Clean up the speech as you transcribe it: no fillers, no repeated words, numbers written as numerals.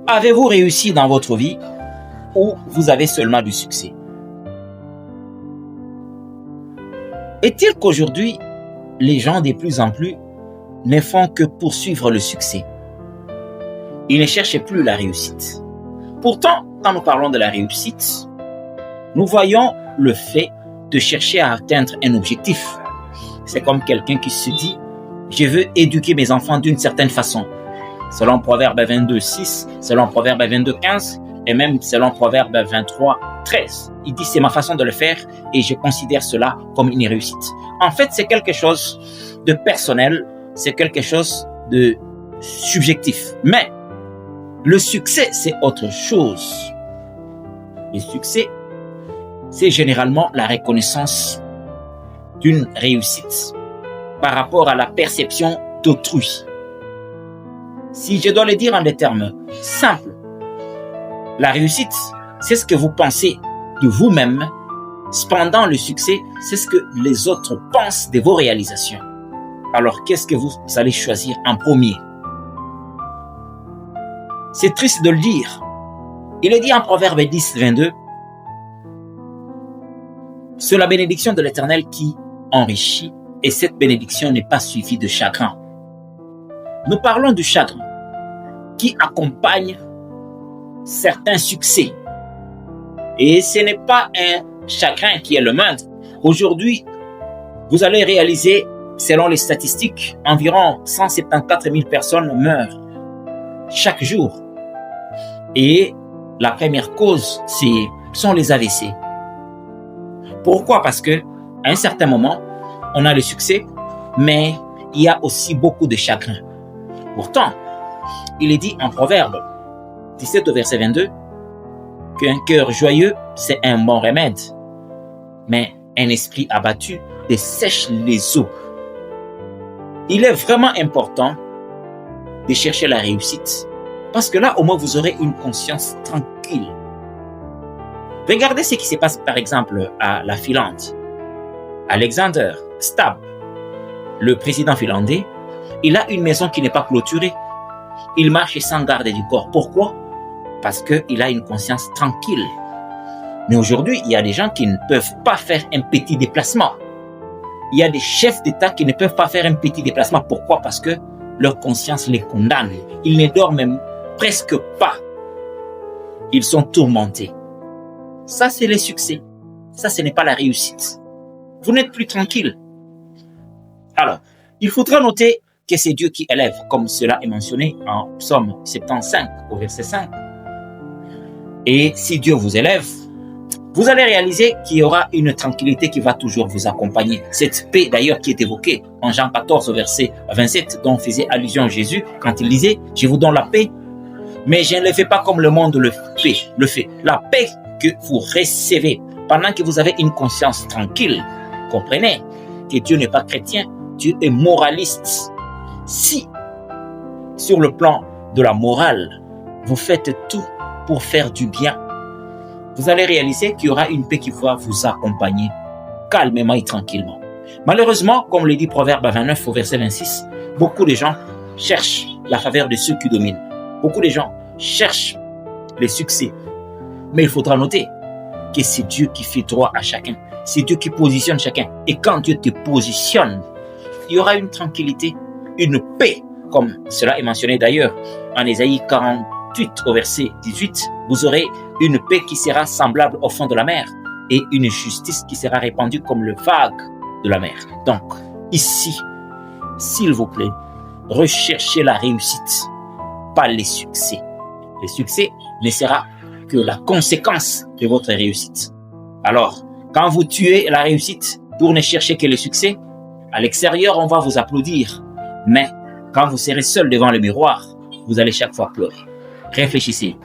Avez-vous réussi dans votre vie ou vous avez seulement du succès? Est-il qu'aujourd'hui, les gens de plus en plus ne font que poursuivre le succès? Ils ne cherchent plus la réussite. Pourtant, quand nous parlons de la réussite, nous voyons le fait de chercher à atteindre un objectif. C'est comme quelqu'un qui se dit « Je veux éduquer mes enfants d'une certaine façon ». Selon Proverbe 22:6, selon Proverbe 22:15 et même selon Proverbe 23:13. Il dit « C'est ma façon de le faire et je considère cela comme une réussite ». En fait, c'est quelque chose de personnel, c'est quelque chose de subjectif. Mais le succès, c'est autre chose. Le succès, c'est généralement la reconnaissance d'une réussite par rapport à la perception d'autrui. Si je dois le dire en des termes simples, la réussite, c'est ce que vous pensez de vous-même. Cependant, le succès, c'est ce que les autres pensent de vos réalisations. Alors, qu'est-ce que vous allez choisir en premier? C'est triste de le dire. Il est dit en Proverbe 10:22, « C'est la bénédiction de l'Éternel qui enrichit, et cette bénédiction n'est pas suivie de chagrin. » Nous parlons du chagrin qui accompagne certains succès. Et ce n'est pas un chagrin qui est le moindre. Aujourd'hui, vous allez réaliser, selon les statistiques, environ 174 000 personnes meurent chaque jour. Et la première cause, sont les AVC. Pourquoi? Parce que à un certain moment, on a le succès, mais il y a aussi beaucoup de chagrin. Pourtant, il est dit en Proverbe 17 au verset 22 qu'un cœur joyeux, c'est un bon remède, mais un esprit abattu dessèche les eaux. Il est vraiment important de chercher la réussite, parce que là, au moins, vous aurez une conscience tranquille. Regardez ce qui se passe, par exemple, à la Finlande. Alexander Stubb, le président finlandais, il a une maison qui n'est pas clôturée. Il marche sans garde du corps. Pourquoi? Parce qu'il a une conscience tranquille. Mais aujourd'hui, il y a des gens qui ne peuvent pas faire un petit déplacement. Il y a des chefs d'État qui ne peuvent pas faire un petit déplacement. Pourquoi? Parce que leur conscience les condamne. Ils ne dorment même presque pas. Ils sont tourmentés. Ça, c'est le succès. Ça, ce n'est pas la réussite. Vous n'êtes plus tranquille. Alors, il faudra noter que c'est Dieu qui élève, comme cela est mentionné en Psaume 75, au verset 5. Et si Dieu vous élève, vous allez réaliser qu'il y aura une tranquillité qui va toujours vous accompagner. Cette paix, d'ailleurs, qui est évoquée en Jean 14, au verset 27, dont faisait allusion Jésus, quand il disait « Je vous donne la paix, mais je ne le fais pas comme le monde le fait. » La paix que vous recevez pendant que vous avez une conscience tranquille. Comprenez que Dieu n'est pas chrétien, Dieu est moraliste. Si, sur le plan de la morale, vous faites tout pour faire du bien, vous allez réaliser qu'il y aura une paix qui va vous accompagner calmement et tranquillement. Malheureusement, comme le dit Proverbe 29 au verset 26, beaucoup de gens cherchent la faveur de ceux qui dominent. Beaucoup de gens cherchent les succès. Mais il faudra noter que c'est Dieu qui fait droit à chacun. C'est Dieu qui positionne chacun. Et quand Dieu te positionne, il y aura une tranquillité, une paix, comme cela est mentionné d'ailleurs en Ésaïe 48 au verset 18. Vous aurez une paix qui sera semblable au fond de la mer et une justice qui sera répandue comme le vague de la mer. Donc, ici, s'il vous plaît, recherchez la réussite, pas les succès. Le succès ne sera que la conséquence de votre réussite. Alors, quand vous tuez la réussite pour ne chercher que le succès, à l'extérieur, on va vous applaudir. Mais quand vous serez seul devant le miroir, vous allez chaque fois pleurer. Réfléchissez.